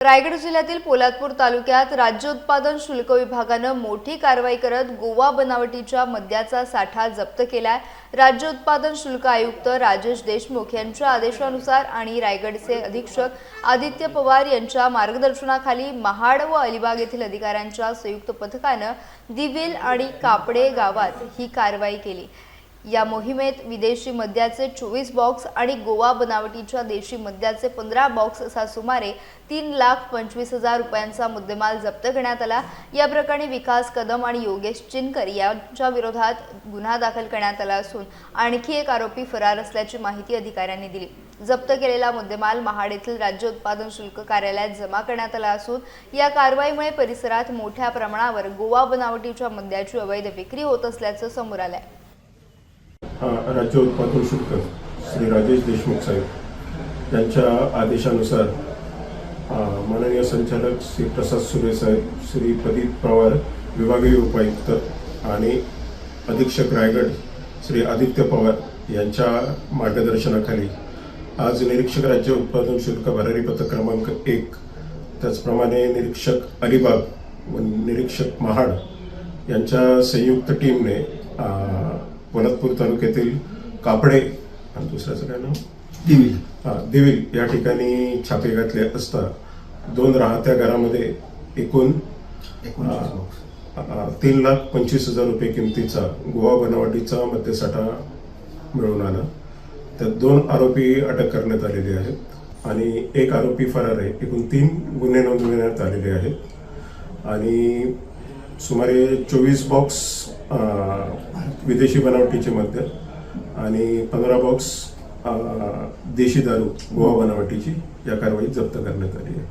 रायगड जिल्ह्यातील पोलादपूर तालुक्यात राज्य उत्पादन शुल्क विभागानं मोठी कारवाई करत गोवा बनावटीच्या मद्याचा साठा जप्त केलाय। राज्य उत्पादन शुल्क आयुक्त राजेश देशमुख यांच्या आदेशानुसार आणि रायगडचे अधीक्षक आदित्य पवार यांच्या मार्गदर्शनाखाली महाड व अलिबाग येथील अधिकाऱ्यांच्या संयुक्त पथकानं दिविल आणि कापडे गावात ही कारवाई केली। या मोहिमेत विदेशी मद्याचे 24 बॉक्स आणि गोवा बनावटीच्या देशी मद्याचे 15 बॉक्स असा सुमारे 3,25,000 रुपयांचा मुद्देमाल जप्त करण्यात आला। या प्रकरणी विकास कदम आणि योगेश चिनकर यांच्या विरोधात गुन्हा दाखल करण्यात आला असून आणखी एक आरोपी फरार असल्याची माहिती अधिकाऱ्यांनी दिली। जप्त केलेला मुद्देमाल महाड येथील राज्य उत्पादन शुल्क कार्यालयात जमा करण्यात आला असून या कारवाईमुळे परिसरात मोठ्या प्रमाणावर गोवा बनावटीच्या मद्याची अवैध विक्री होत असल्याचं समोर आलंय। राज्य उत्पादन शुल्क श्री राजेश देशमुख साहेब यांच्या आदेशानुसार माननीय संचालक श्री प्रसाद सुरे साहेब, श्री प्रदीप पवार विभागीय उपायुक्त आणि अधीक्षक रायगड श्री आदित्य पवार यांच्या मार्गदर्शनाखाली आज निरीक्षक राज्य उत्पादन शुल्क भरारी पथक क्रमांक 1, त्याचप्रमाणे निरीक्षक अलिबाग व निरीक्षक महाड यांच्या संयुक्त टीमने पोलादपूर तालुक्यातील कापडे आणि दुसऱ्याचं काय नाव दिविल या ठिकाणी छापे घातले असता 2 राहत्या घरामध्ये एकूण 3,25,000 रुपये किमतीचा गोवा बनावटीचा मद्यसाठा मिळून आला। त्यात 2 आरोपी अटक करण्यात आलेले आहेत आणि 1 आरोपी फरार आहे। एकूण 3 गुन्हे नोंदवण्यात आलेले आहेत आणि सुमारे 24 बॉक्स विदेशी बनावटीचे मद्य आणि 15 बॉक्स देशी दारू गोवा बनावटीची या कारवाईत जप्त करण्यात आली आहे।